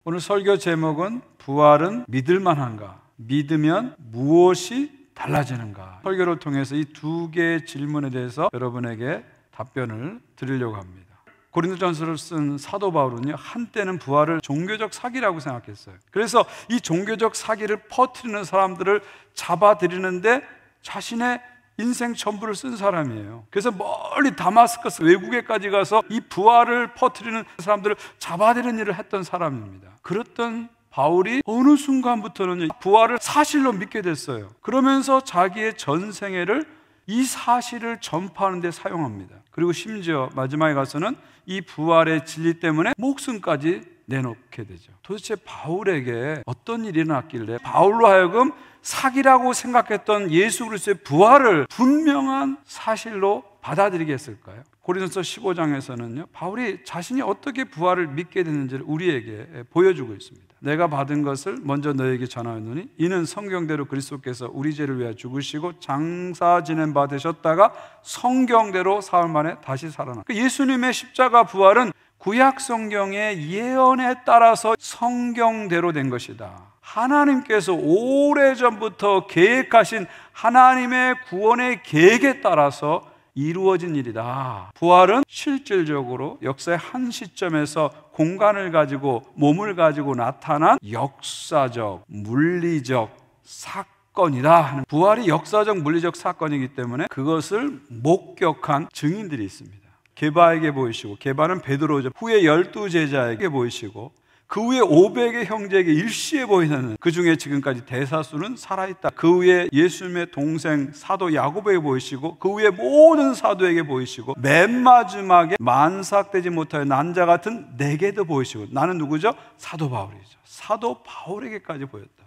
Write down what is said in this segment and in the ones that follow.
오늘 설교 제목은 부활은 믿을만한가? 믿으면 무엇이 달라지는가? 설교를 통해서 이 두 개의 질문에 대해서 여러분에게 답변을 드리려고 합니다. 고린도전서를 쓴 사도 바울은요, 한때는 부활을 종교적 사기라고 생각했어요. 그래서 이 종교적 사기를 퍼뜨리는 사람들을 잡아들이는데 자신의 인생 전부를 쓴 사람이에요. 그래서 멀리 다마스커스 외국에까지 가서 이 부활을 퍼뜨리는 사람들을 잡아들이는 일을 했던 사람입니다. 그랬던 바울이 어느 순간부터는 부활을 사실로 믿게 됐어요. 그러면서 자기의 전생애를 이 사실을 전파하는 데 사용합니다. 그리고 심지어 마지막에 가서는 이 부활의 진리 때문에 목숨까지 내놓게 되죠. 도대체 바울에게 어떤 일이 일어났길래 바울로 하여금 사기라고 생각했던 예수 그리스도의 부활을 분명한 사실로 받아들이게 했을까요? 고린도서 15장에서는요, 바울이 자신이 어떻게 부활을 믿게 됐는지를 우리에게 보여주고 있습니다. 내가 받은 것을 먼저 너에게 전하였노니 이는 성경대로 그리스도께서 우리 죄를 위하여 죽으시고 장사 지낸 바 되셨다가 성경대로 사흘 만에 다시 살아나. 예수님의 십자가 부활은 구약 성경의 예언에 따라서 성경대로 된 것이다. 하나님께서 오래전부터 계획하신 하나님의 구원의 계획에 따라서 이루어진 일이다. 부활은 실질적으로 역사의 한 시점에서 공간을 가지고 몸을 가지고 나타난 역사적, 물리적 사건이다. 부활이 역사적, 물리적 사건이기 때문에 그것을 목격한 증인들이 있습니다. 게바에게 보이시고, 게바는 베드로죠. 후에 12제자에게 보이시고, 그 후에 500의 형제에게 일시에 보이는, 그 중에 지금까지 대사수는 살아있다. 그 후에 예수님의 동생 사도 야고보에게 보이시고, 그 후에 모든 사도에게 보이시고, 맨 마지막에 만삭되지 못하여 난자 같은 내게도 보이시고. 나는 누구죠? 사도 바울이죠. 사도 바울에게까지 보였다.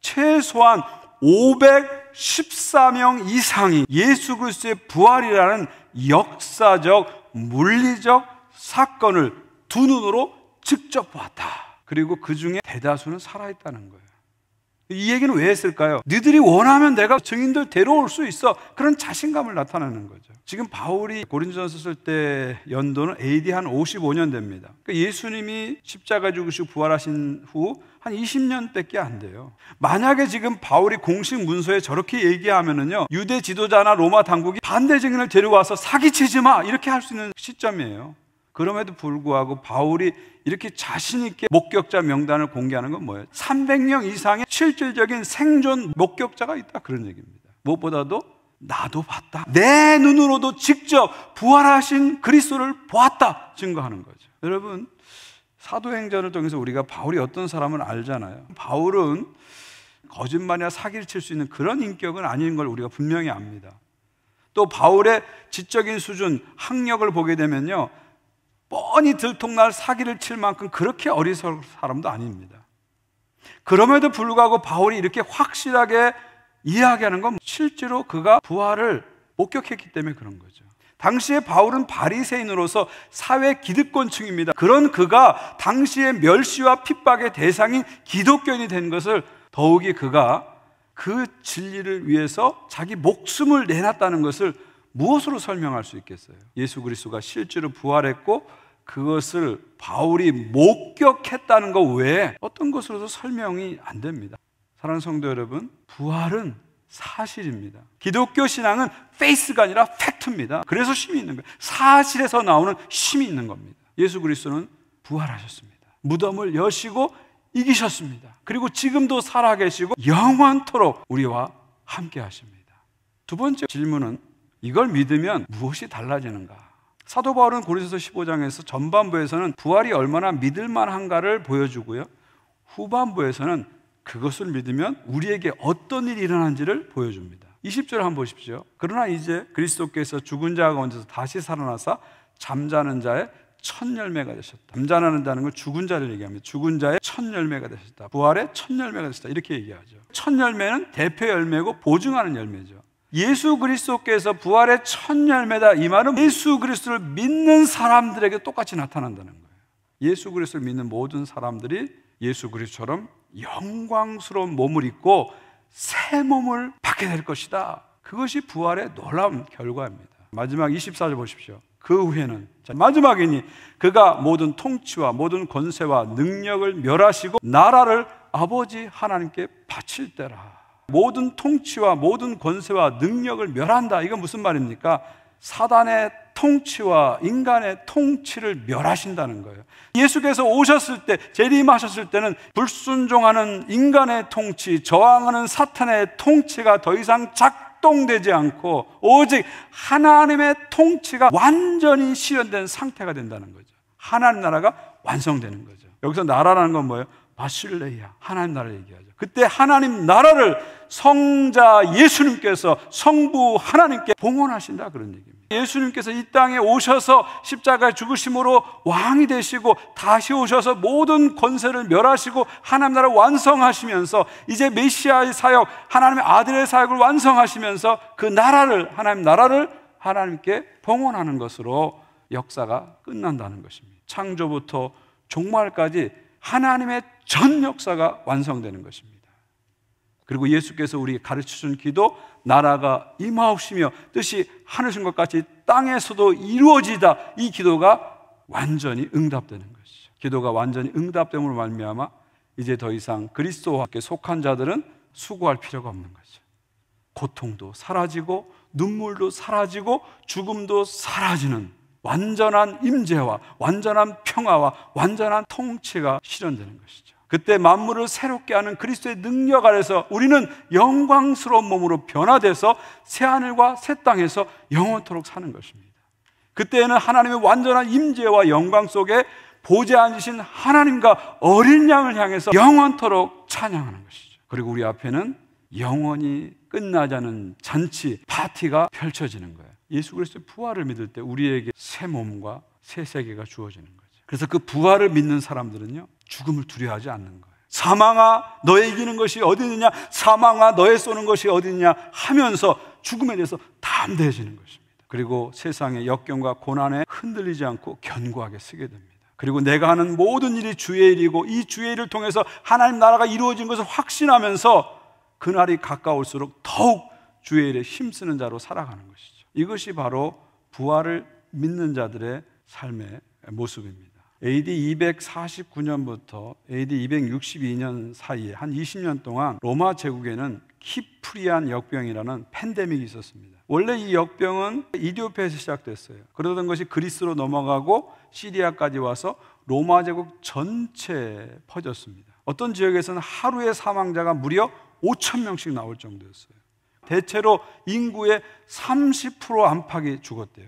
최소한 514명 이상이 예수 그리스도의 부활이라는 역사적, 물리적 사건을 두 눈으로 직접 보았다. 그리고 그 중에 대다수는 살아있다는 거예요. 이 얘기는 왜 했을까요? 너희들이 원하면 내가 증인들 데려올 수 있어. 그런 자신감을 나타내는 거죠. 지금 바울이 고린도전서 쓸 때 연도는 AD 한 55년 됩니다. 그러니까 예수님이 십자가 죽으시고 부활하신 후 한 20년밖에 안 돼요. 만약에 지금 바울이 공식 문서에 저렇게 얘기하면은요, 유대 지도자나 로마 당국이 반대 증인을 데려와서 사기치지 마 이렇게 할 수 있는 시점이에요. 그럼에도 불구하고 바울이 이렇게 자신 있게 목격자 명단을 공개하는 건 뭐예요? 300명 이상의 실질적인 생존 목격자가 있다, 그런 얘기입니다. 무엇보다도 나도 봤다, 내 눈으로도 직접 부활하신 그리스도를 보았다 증거하는 거죠. 여러분, 사도행전을 통해서 우리가 바울이 어떤 사람을 알잖아요. 바울은 거짓말이나 사기를 칠 수 있는 그런 인격은 아닌 걸 우리가 분명히 압니다. 또 바울의 지적인 수준, 학력을 보게 되면요, 뻔히 들통날 사기를 칠 만큼 그렇게 어리석은 사람도 아닙니다. 그럼에도 불구하고 바울이 이렇게 확실하게 이야기하는 건 실제로 그가 부활을 목격했기 때문에 그런 거죠. 당시에 바울은 바리새인으로서 사회 기득권층입니다. 그런 그가 당시에 멸시와 핍박의 대상인 기독교인이 된 것을 더욱이 그가 그 진리를 위해서 자기 목숨을 내놨다는 것을 무엇으로 설명할 수 있겠어요? 예수 그리스도가 실제로 부활했고 그것을 바울이 목격했다는 것 외에 어떤 것으로도 설명이 안 됩니다. 사랑하는 성도 여러분, 부활은 사실입니다. 기독교 신앙은 페이스가 아니라 팩트입니다. 그래서 힘이 있는 거예요. 사실에서 나오는 힘이 있는 겁니다. 예수 그리스도는 부활하셨습니다. 무덤을 여시고 이기셨습니다. 그리고 지금도 살아계시고 영원토록 우리와 함께 하십니다. 두 번째 질문은, 이걸 믿으면 무엇이 달라지는가? 사도 바울은 고린도서 15장에서 전반부에서는 부활이 얼마나 믿을 만한가를 보여주고요, 후반부에서는 그것을 믿으면 우리에게 어떤 일이 일어난지를 보여줍니다. 20절을 한번 보십시오. 그러나 이제 그리스도께서 죽은 자 가운데서 다시 살아나사 잠자는 자의 첫 열매가 되셨다. 잠자는 자는 걸 죽은 자를 얘기합니다. 죽은 자의 첫 열매가 되셨다. 부활의 첫 열매가 되셨다, 이렇게 얘기하죠. 첫 열매는 대표 열매고 보증하는 열매죠. 예수 그리스도께서 부활의 첫 열매다, 이 말은 예수 그리스도를 믿는 사람들에게 똑같이 나타난다는 거예요. 예수 그리스도를 믿는 모든 사람들이 예수 그리스도처럼 영광스러운 몸을 입고 새 몸을 받게 될 것이다. 그것이 부활의 놀라운 결과입니다. 마지막 24절 보십시오. 그 후에는 마지막이니 그가 모든 통치와 모든 권세와 능력을 멸하시고 나라를 아버지 하나님께 바칠 때라. 모든 통치와 모든 권세와 능력을 멸한다. 이건 무슨 말입니까? 사단의 통치와 인간의 통치를 멸하신다는 거예요. 예수께서 오셨을 때, 재림하셨을 때는 불순종하는 인간의 통치, 저항하는 사탄의 통치가 더 이상 작동되지 않고 오직 하나님의 통치가 완전히 실현된 상태가 된다는 거죠. 하나님 나라가 완성되는 거죠. 여기서 나라라는 건 뭐예요? 바실레이아, 하나님 나라를 얘기하죠. 그때 하나님 나라를 성자 예수님께서 성부 하나님께 봉헌하신다, 그런 얘기입니다. 예수님께서 이 땅에 오셔서 십자가에 죽으심으로 왕이 되시고 다시 오셔서 모든 권세를 멸하시고 하나님 나라를 완성하시면서 이제 메시아의 사역, 하나님의 아들의 사역을 완성하시면서 그 나라를, 하나님 나라를 하나님께 봉헌하는 것으로 역사가 끝난다는 것입니다. 창조부터 종말까지 하나님의 전 역사가 완성되는 것입니다. 그리고 예수께서 우리 가르쳐준 기도, 나라가 임하옵시며 뜻이 하늘신 것 같이 땅에서도 이루어지다, 이 기도가 완전히 응답되는 것이죠. 기도가 완전히 응답됨으로 말미암아 이제 더 이상 그리스도와 함께 속한 자들은 수고할 필요가 없는 거죠. 고통도 사라지고 눈물도 사라지고 죽음도 사라지는 완전한 임재와 완전한 평화와 완전한 통치가 실현되는 것이죠. 그때 만물을 새롭게 하는 그리스도의 능력 아래서 우리는 영광스러운 몸으로 변화돼서 새하늘과 새 땅에서 영원토록 사는 것입니다. 그때에는 하나님의 완전한 임재와 영광 속에 보좌에 앉으신 하나님과 어린 양을 향해서 영원토록 찬양하는 것이죠. 그리고 우리 앞에는 영원히 끝나지 않은 잔치, 파티가 펼쳐지는 거예요. 예수 그리스도의 부활을 믿을 때 우리에게 새 몸과 새 세계가 주어지는 거죠. 그래서 그 부활을 믿는 사람들은요, 죽음을 두려워하지 않는 거예요. 사망아 너의 이기는 것이 어디 있느냐, 사망아 너의 쏘는 것이 어디 있느냐 하면서 죽음에 대해서 담대해지는 것입니다. 그리고 세상의 역경과 고난에 흔들리지 않고 견고하게 서게 됩니다. 그리고 내가 하는 모든 일이 주의 일이고 이 주의 일을 통해서 하나님 나라가 이루어진 것을 확신하면서 그날이 가까울수록 더욱 주의 일에 힘쓰는 자로 살아가는 것이죠. 이것이 바로 부활을 믿는 자들의 삶의 모습입니다. AD 249년부터 AD 262년 사이에 한 20년 동안 로마 제국에는 키프리안 역병이라는 팬데믹이 있었습니다. 원래 이 역병은 이디오피아에서 시작됐어요. 그러던 것이 그리스로 넘어가고 시리아까지 와서 로마 제국 전체에 퍼졌습니다. 어떤 지역에서는 하루에 사망자가 무려 5,000명씩 나올 정도였어요. 대체로 인구의 30% 안팎이 죽었대요.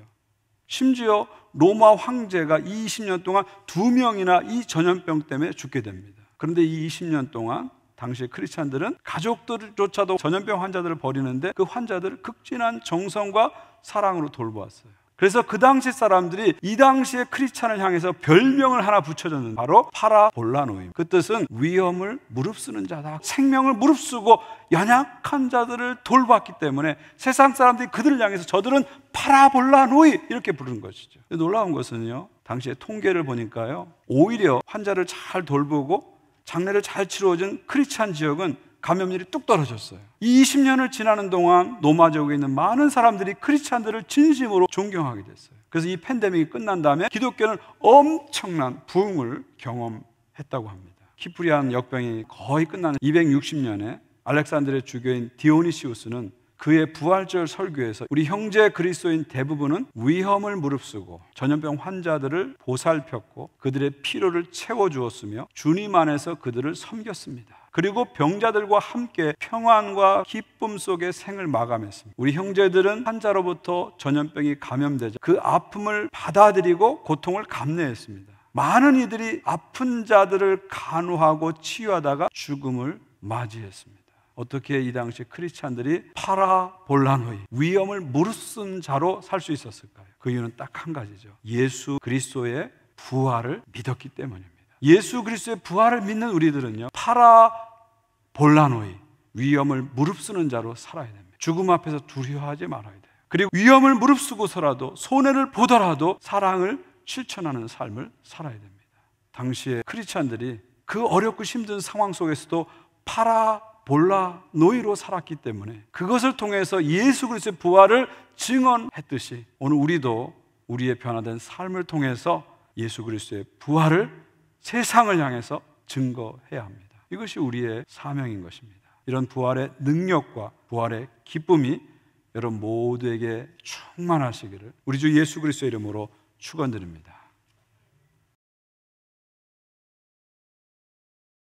심지어 로마 황제가 20년 동안 2명이나 이 전염병 때문에 죽게 됩니다. 그런데 이 20년 동안 당시 크리스찬들은 가족들조차도 전염병 환자들을 버리는데 그 환자들을 극진한 정성과 사랑으로 돌보았어요. 그래서 그 당시 사람들이 이 당시의 크리스찬을 향해서 별명을 하나 붙여줬는데 바로 파라볼라노임. 그 뜻은 위험을 무릅쓰는 자다. 생명을 무릅쓰고 연약한 자들을 돌봤기 때문에 세상 사람들이 그들을 향해서 저들은 파라볼라노이 이렇게 부르는 것이죠. 놀라운 것은요, 당시에 통계를 보니까요, 오히려 환자를 잘 돌보고 장례를 잘 치러준 크리스찬 지역은 감염률이 뚝 떨어졌어요. 이 20년을 지나는 동안 로마 제국에 있는 많은 사람들이 크리스찬들을 진심으로 존경하게 됐어요. 그래서 이 팬데믹이 끝난 다음에 기독교는 엄청난 부흥을 경험했다고 합니다. 키프리안 역병이 거의 끝나는 260년에 알렉산드리아 주교인 디오니시우스는 그의 부활절 설교에서 우리 형제 그리스도인 대부분은 위험을 무릅쓰고 전염병 환자들을 보살폈고 그들의 필요를 채워주었으며 주님 안에서 그들을 섬겼습니다. 그리고 병자들과 함께 평안과 기쁨 속에 생을 마감했습니다. 우리 형제들은 환자로부터 전염병이 감염되자 그 아픔을 받아들이고 고통을 감내했습니다. 많은 이들이 아픈 자들을 간호하고 치유하다가 죽음을 맞이했습니다. 어떻게 이 당시 크리스찬들이 파라볼라노이, 위험을 무릅쓴 자로 살 수 있었을까요? 그 이유는 딱 한 가지죠. 예수 그리스도의 부활을 믿었기 때문입니다. 예수 그리스도의 부활을 믿는 우리들은요, 파라볼라노이, 위험을 무릅쓰는 자로 살아야 됩니다. 죽음 앞에서 두려워하지 말아야 돼요. 그리고 위험을 무릅쓰고서라도 손해를 보더라도 사랑을 실천하는 삶을 살아야 됩니다. 당시에 크리스찬들이 그 어렵고 힘든 상황 속에서도 파라볼라노이로 살았기 때문에 그것을 통해서 예수 그리스도의 부활을 증언했듯이 오늘 우리도 우리의 변화된 삶을 통해서 예수 그리스도의 부활을 세상을 향해서 증거해야 합니다. 이것이 우리의 사명인 것입니다. 이런 부활의 능력과 부활의 기쁨이 여러분 모두에게 충만하시기를 우리 주 예수 그리스도의 이름으로 축원드립니다.